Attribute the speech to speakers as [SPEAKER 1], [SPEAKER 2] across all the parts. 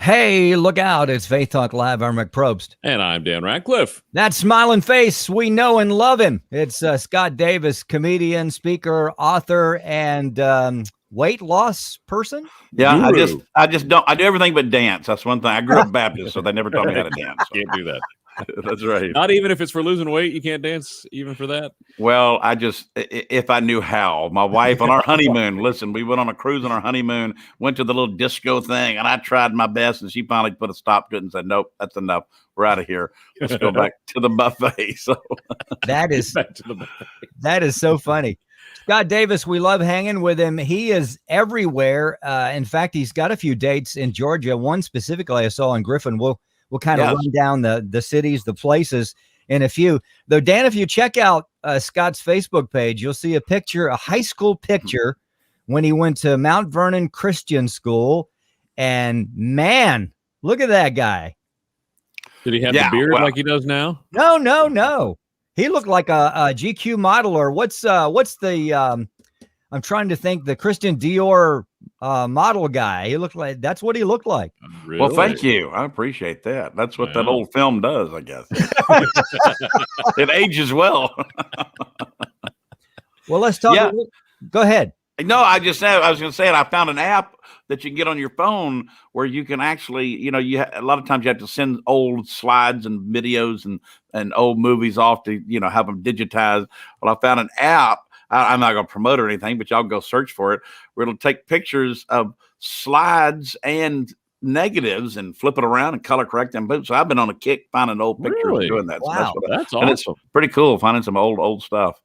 [SPEAKER 1] Hey, look out. It's Faith Talk Live. I'm Rick Probst.
[SPEAKER 2] And I'm Dan Ratcliffe.
[SPEAKER 1] That smiling face, we know and love him. It's Scott Davis, comedian, speaker, author, and weight loss person.
[SPEAKER 3] Yeah,
[SPEAKER 2] Guru.
[SPEAKER 3] I just don't. I do everything but dance. That's one thing. I grew up Baptist, so they never taught me how to dance. So.
[SPEAKER 2] Can't do that.
[SPEAKER 3] That's right.
[SPEAKER 2] Not even if it's for losing weight, you can't dance even for that.
[SPEAKER 3] Well, if I knew how. My wife on our honeymoon, listen, we went on a cruise on our honeymoon, went to the little disco thing, and I tried my best, and she finally put a stop to it and said, "Nope, that's enough. We're out of here. Let's go back to the buffet." So
[SPEAKER 1] that is
[SPEAKER 2] Back to the buffet.
[SPEAKER 1] that is so funny. Scott Davis, we love hanging with him. He is everywhere. In fact, he's got a few dates in Georgia. One specifically I saw in Griffin. We'll kind of run down the cities, the places in a few. Though, Dan, if you check out Scott's Facebook page, you'll see a high school picture when he went to Mount Vernon Christian School. And man, look at that guy.
[SPEAKER 2] Did he have the beard like he does now?
[SPEAKER 1] No. He looked like a GQ model, or what's the I'm trying to think, the Christian Dior model guy. He looked like, that's what he looked like.
[SPEAKER 2] Really?
[SPEAKER 3] Well, thank you. I appreciate that. That's what that old film does, I guess. It ages well.
[SPEAKER 1] Well, let's talk.
[SPEAKER 3] Yeah.
[SPEAKER 1] Go ahead.
[SPEAKER 3] No, I was going to say it. I found an app that you can get on your phone where you can actually, a lot of times you have to send old slides and videos and old movies off to, have them digitized. Well, I found an app. I'm not going to promote it or anything, but y'all go search for it, where it'll take pictures of slides and negatives and flip it around and color correct them. So I've been on a kick finding old pictures doing that.
[SPEAKER 1] Wow.
[SPEAKER 3] So
[SPEAKER 2] That's
[SPEAKER 3] and
[SPEAKER 2] awesome.
[SPEAKER 3] it's pretty cool finding some old stuff.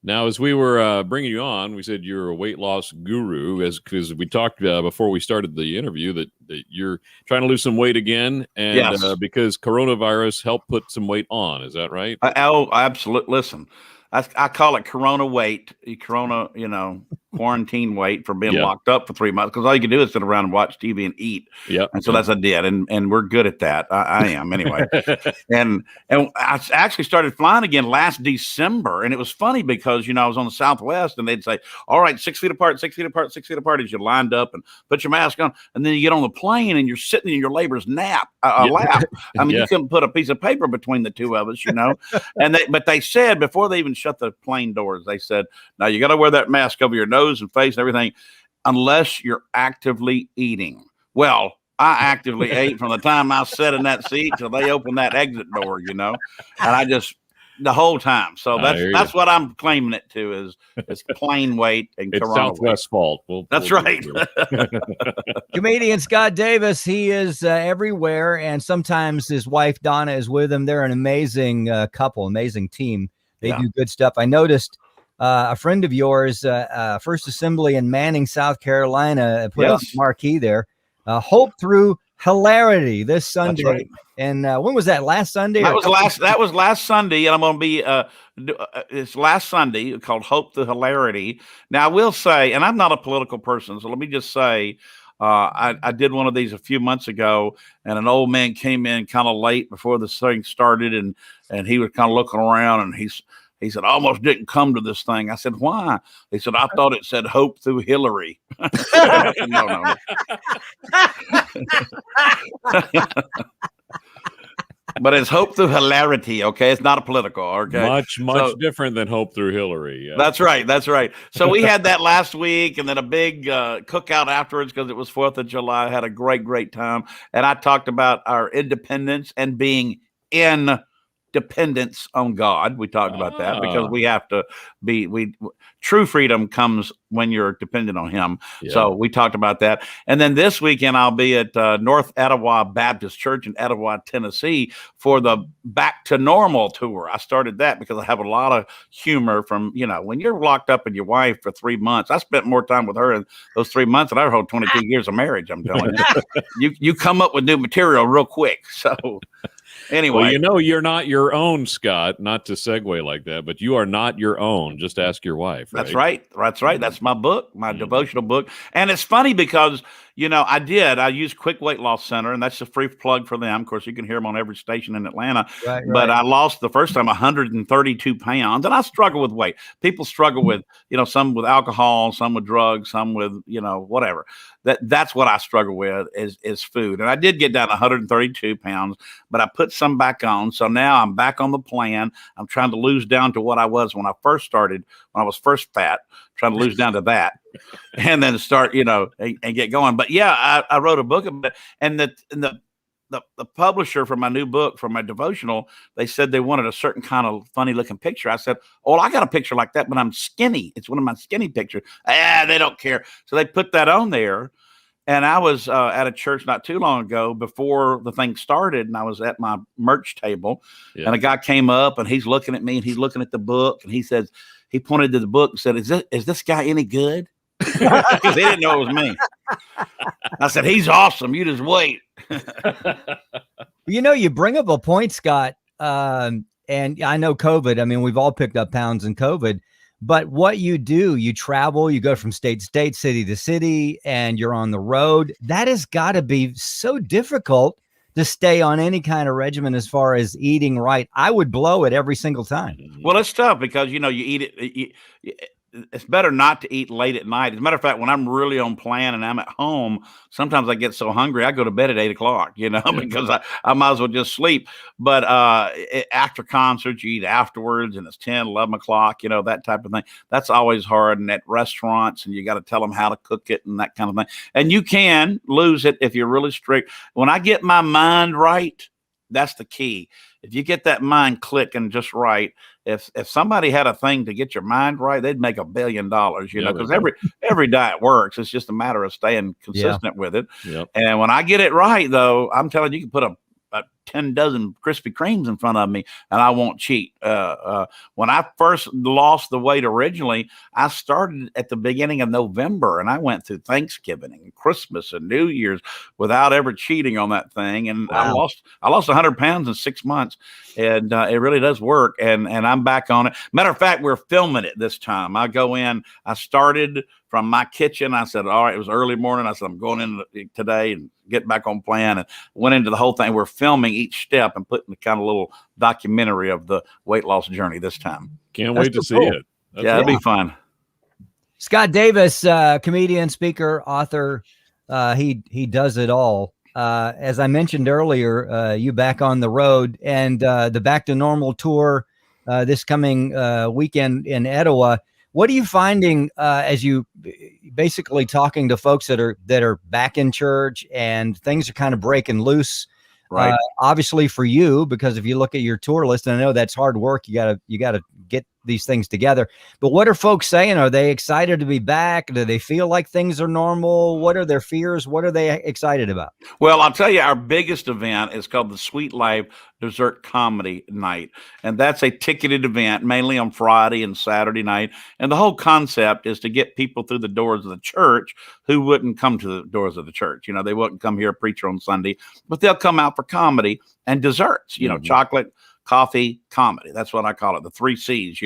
[SPEAKER 2] Now, as we were bringing you on, we said you're a weight loss guru, because we talked before we started the interview that you're trying to lose some weight again, and because coronavirus helped put some weight on. Is that right?
[SPEAKER 3] Absolutely. Listen, I call it Corona weight, Corona, quarantine weight for being locked up for 3 months, because all you can do is sit around and watch TV and eat.
[SPEAKER 2] Yep.
[SPEAKER 3] And so that's what I did. And we're good at that. I am anyway. and I actually started flying again last December. And it was funny because, I was on the Southwest, and they'd say, all right, 6 feet apart, 6 feet apart, 6 feet apart, as you lined up and put your mask on. And then you get on the plane and you're sitting in your labor's lap. I mean, you couldn't put a piece of paper between the two of us, but they said before they even shut the plane doors, they said, now you got to wear that mask over your nose and face and everything, unless you're actively eating. Well, I actively ate from the time I sat in that seat till they opened that exit door, and I just the whole time. So that's what I'm claiming it to is plain weight and
[SPEAKER 2] it's
[SPEAKER 3] Corona
[SPEAKER 2] Southwest fault.
[SPEAKER 3] That's right.
[SPEAKER 1] Comedian Scott Davis, he is everywhere, and sometimes his wife Donna is with him. They're an amazing couple, amazing team. They do good stuff. I noticed a friend of yours, First Assembly in Manning, South Carolina, put up a marquee there. Hope through hilarity this Sunday. That's right. And when was that? Last Sunday?
[SPEAKER 3] That was last Sunday, and I'm going to be. It's last Sunday, called Hope Through Hilarity. Now, I will say, and I'm not a political person, so let me just say, I did one of these a few months ago, and an old man came in kind of late before the thing started, and he was kind of looking around, and he said, I almost didn't come to this thing. I said, why? He said, I thought it said Hope Through Hillary. No. But it's Hope Through Hilarity, okay? It's not a political, okay?
[SPEAKER 2] Much different than Hope Through Hillary. Yeah.
[SPEAKER 3] That's right. So we had that last week, and then a big cookout afterwards because it was 4th of July. I had a great time. And I talked about our independence and being in dependence on God. We talked about that because we have to be, true freedom comes when you're dependent on him. Yeah. So we talked about that. And then this weekend, I'll be at North Etowah Baptist Church in Etowah, Tennessee for the Back to Normal tour. I started that because I have a lot of humor from, when you're locked up with your wife for 3 months. I spent more time with her in those 3 months than I hold 22 years of marriage, I'm telling you. You come up with new material real quick. So anyway.
[SPEAKER 2] Well, you're not your own, Scott, not to segue like that, but you are not your own. Just ask your wife. Right?
[SPEAKER 3] That's right. That's my book, my devotional book. And it's funny because, I did. I used Quick Weight Loss Center, and that's a free plug for them. Of course, you can hear them on every station in Atlanta.
[SPEAKER 1] Right.
[SPEAKER 3] But I lost the first time 132 pounds, and I struggle with weight. People struggle with, some with alcohol, some with drugs, some with, whatever. That's what I struggle with is food. And I did get down 132 pounds, but I put some back on. So now I'm back on the plan. I'm trying to lose down to what I was when I first started, when I was first fat, trying to lose down to that. And then start, and get going. But yeah, I wrote a book about it, and the publisher for my new book, for my devotional, they said they wanted a certain kind of funny looking picture. I said, "Oh, I got a picture like that, but I'm skinny. It's one of my skinny pictures." They don't care. So they put that on there. And I was at a church not too long ago before the thing started, and I was at my merch table, and a guy came up, and he's looking at me, and he's looking at the book, and he pointed to the book and said, "Is this guy any good?" Because he didn't know it was me. I said, "He's awesome. You just wait."
[SPEAKER 1] You bring up a point, Scott, and I know COVID. I mean, we've all picked up pounds in COVID, but what you do, you travel, you go from state to state, city to city, and you're on the road. That has got to be so difficult to stay on any kind of regimen as far as eating right. I would blow it every single time.
[SPEAKER 3] Well, it's tough because, you eat it. It's better not to eat late at night. As a matter of fact, when I'm really on plan and I'm at home, sometimes I get so hungry, I go to bed at 8:00, because I might as well just sleep. But after concerts, you eat afterwards, and it's 10, 11 o'clock, that type of thing. That's always hard. And at restaurants, and you got to tell them how to cook it and that kind of thing. And you can lose it if you're really strict. When I get my mind right, that's the key. If you get that mind clicking just right, if somebody had a thing to get your mind right, they'd make $1 billion, because every diet works. It's just a matter of staying consistent with it.
[SPEAKER 2] Yep.
[SPEAKER 3] And when I get it right, though, I'm telling you, you can put a 10 dozen Krispy Kremes in front of me and I won't cheat. When I first lost the weight originally, I started at the beginning of November, and I went through Thanksgiving and Christmas and New Year's without ever cheating on that thing. And
[SPEAKER 1] wow.
[SPEAKER 3] I lost 100 pounds in 6 months, and it really does work. And I'm back on it. Matter of fact, we're filming it this time. I started from my kitchen. I said, all right, it was early morning. I said, I'm going in today and get back on plan, and went into the whole thing. We're filming each step and putting the kind of little documentary of the weight loss journey this time.
[SPEAKER 2] Can't wait to see it.
[SPEAKER 3] It'll be fun.
[SPEAKER 1] Scott Davis, comedian, speaker, author, he does it all. As I mentioned earlier, you back on the road, and the Back to Normal tour this coming weekend in Etowah. What are you finding as you basically talking to folks that are back in church and things are kind of breaking loose?
[SPEAKER 3] Right.
[SPEAKER 1] Obviously for you, because if you look at your tour list, and I know that's hard work, you gotta get these things together. But what are folks saying? Are they excited to be back? Do they feel like things are normal? What are their fears? What are they excited about?
[SPEAKER 3] Well, I'll tell you, our biggest event is called the Sweet Life Dessert Comedy Night. And that's a ticketed event, mainly on Friday and Saturday night. And the whole concept is to get people through the doors of the church who wouldn't come to the doors of the church. They wouldn't come hear a preacher on Sunday, but they'll come out for comedy and desserts, chocolate, coffee, comedy. That's what I call it, the 3 C's,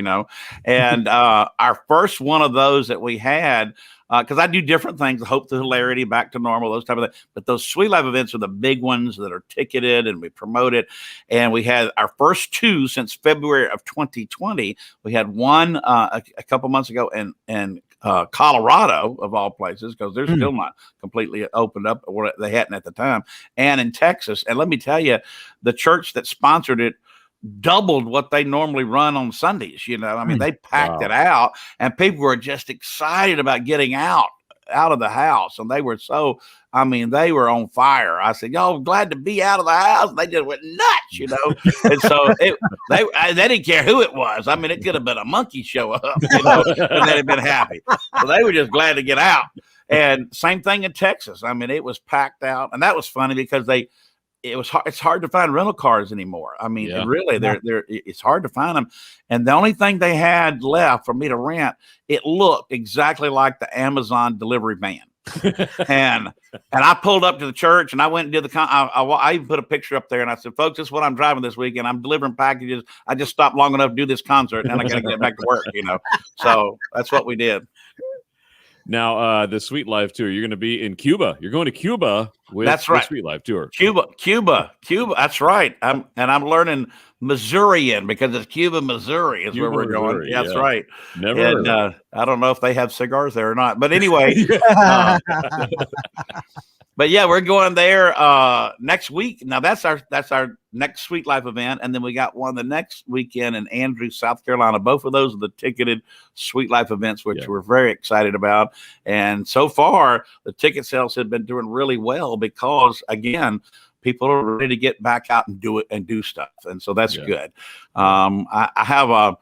[SPEAKER 3] And our first one of those that we had, because I do different things, Hope to Hilarity, Back to Normal, those type of things. But those Sweet Life events are the big ones that are ticketed, and we promote it. And we had our first 2 since February of 2020. We had one a couple months ago in Colorado, of all places, because they're still not completely opened up, or they hadn't at the time, and in Texas. And let me tell you, the church that sponsored it doubled what they normally run on Sundays. They packed it out, and people were just excited about getting out of the house. And they were they were on fire. I said, y'all glad to be out of the house? They just went nuts, And so they didn't care who it was. It could have been a monkey show up, and they'd have been happy. So they were just glad to get out. And same thing in Texas. It was packed out, and that was funny because it's hard to find rental cars anymore. Really, it's hard to find them. And the only thing they had left for me to rent, it looked exactly like the Amazon delivery van. and I pulled up to the church, and I went and did I even put a picture up there, and I said, folks, this is what I'm driving this weekend. I'm delivering packages. I just stopped long enough to do this concert, and I got to get back to work, So that's what we did.
[SPEAKER 2] Now, the Sweet Life Tour, you're going to be in Cuba. You're going to Cuba with
[SPEAKER 3] That's right.
[SPEAKER 2] the Sweet Life Tour.
[SPEAKER 3] Cuba. That's right. I'm learning Missourian because it's Cuba, Missouri is where we're going.
[SPEAKER 2] Missouri,
[SPEAKER 3] That's right.
[SPEAKER 2] Never
[SPEAKER 3] And
[SPEAKER 2] heard of it.
[SPEAKER 3] I don't know if they have cigars there or not. But anyway, but yeah, we're going there next week. Now that's our next Sweet Life event, and then we got one the next weekend in Andrews, South Carolina. Both of those are the ticketed Sweet Life events, which we're very excited about. And so far, the ticket sales have been doing really well because, again, people are ready to get back out and do stuff, and so that's good. I have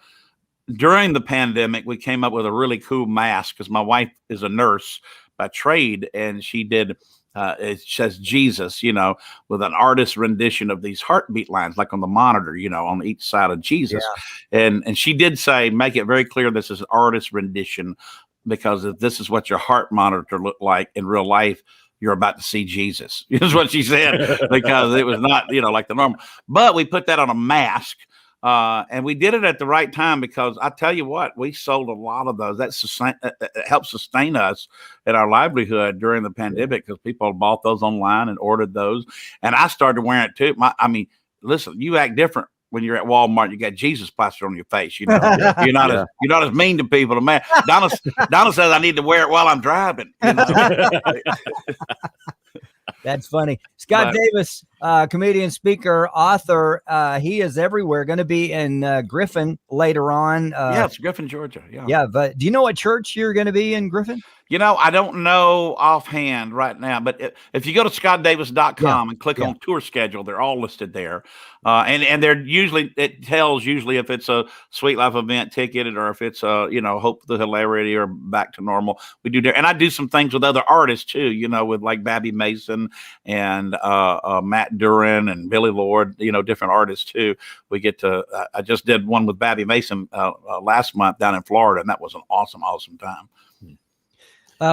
[SPEAKER 3] during the pandemic, we came up with a really cool mask because my wife is a nurse by trade, and she did. It says Jesus, with an artist rendition of these heartbeat lines, like on the monitor, on each side of Jesus. Yeah. And she did say, make it very clear this is an artist rendition, because if this is what your heart monitor looked like in real life, you're about to see Jesus, is what she said, because it was not, like the normal. But we put that on a mask. And we did it at the right time, because I tell you what, we sold a lot of those. That helped sustain us in our livelihood during the pandemic, because people bought those online and ordered those. And I started wearing it too. Listen, you act different when you're at Walmart. You got Jesus plastered on your face. You're not as mean to people. Man, Donna says I need to wear it while I'm driving.
[SPEAKER 1] That's funny. Scott Davis, comedian, speaker, author. He is everywhere. Going to be in Griffin later on.
[SPEAKER 3] It's Griffin, Georgia.
[SPEAKER 1] Yeah. But do you know what church you're going to be in Griffin?
[SPEAKER 3] I don't know offhand right now, but if you go to scottdavis.com and click on tour schedule, they're all listed there. And they're it tells if it's a Sweet Life event ticketed, or if it's Hope the Hilarity or Back to Normal. We do there. And I do some things with other artists too, with like Babby Mason and Matt Duran and Billy Lord, different artists too. We get to, I just did one with Babby Mason last month down in Florida, and that was an awesome time.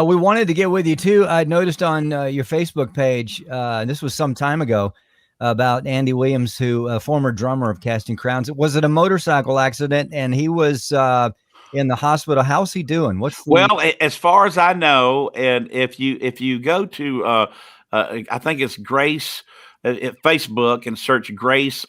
[SPEAKER 1] We wanted to get with you too. I noticed on your Facebook page, this was some time ago, about Andy Williams, who former drummer of Casting Crowns. Was it a motorcycle accident, and he was in the hospital? How's he doing?
[SPEAKER 3] Well, as far as I know, and if you go to, I think it's Grace at Facebook and search Grace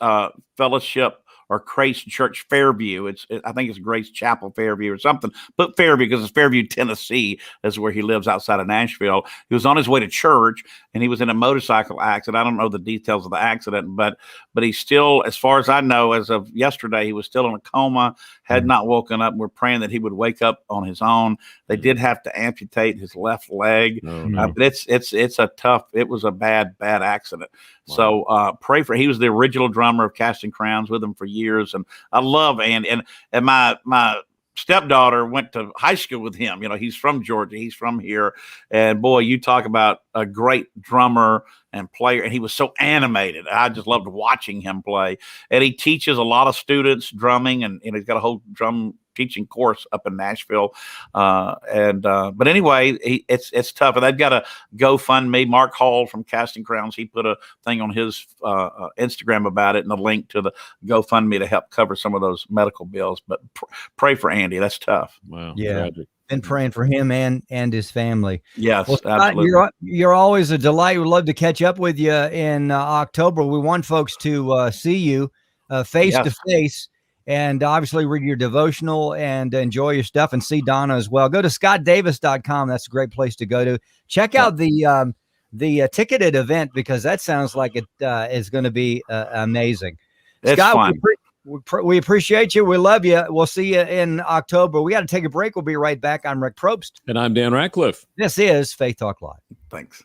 [SPEAKER 3] Fellowship or Grace Church Fairview. I think it's Grace Chapel Fairview or something. Put Fairview because it's Fairview, Tennessee, is where he lives outside of Nashville. He was on his way to church, and he was in a motorcycle accident. I don't know the details of the accident, but he's still, as far as I know, as of yesterday, he was still in a coma, had not woken up. We're praying that he would wake up on his own. They did have to amputate his left leg. But it was a bad accident. Wow. So pray for, he was the original drummer of Casting Crowns, with him for years. And I love Andy. And my stepdaughter went to high school with him. He's from Georgia. He's from here. And boy, you talk about a great drummer and player. And he was so animated. I just loved watching him play. And he teaches a lot of students drumming, and he's got a whole drum teaching course up in Nashville. But anyway, it's tough. And they've got a GoFundMe. Mark Hall from Casting Crowns, he put a thing on his Instagram about it, and a link to the GoFundMe to help cover some of those medical bills. But pray for Andy. That's tough.
[SPEAKER 2] Wow.
[SPEAKER 1] Yeah.
[SPEAKER 2] Tragic.
[SPEAKER 1] Been praying for him and his family.
[SPEAKER 3] Yes,
[SPEAKER 1] well, Scott,
[SPEAKER 3] absolutely.
[SPEAKER 1] You're always a delight. We'd love to catch up with you in October. We want folks to see you face to face, and obviously read your devotional and enjoy your stuff, and see Donna as well. Go to scottdavis.com. That's a great place to go to. Check out the ticketed event, because that sounds like it is going to be amazing.
[SPEAKER 3] It's
[SPEAKER 1] Scott,
[SPEAKER 3] fun.
[SPEAKER 1] We appreciate you. We love you. We'll see you in October. We got to take a break. We'll be right back. I'm Rick Probst.
[SPEAKER 2] And I'm Dan Ratcliffe.
[SPEAKER 1] This is Faith Talk Live.
[SPEAKER 3] Thanks.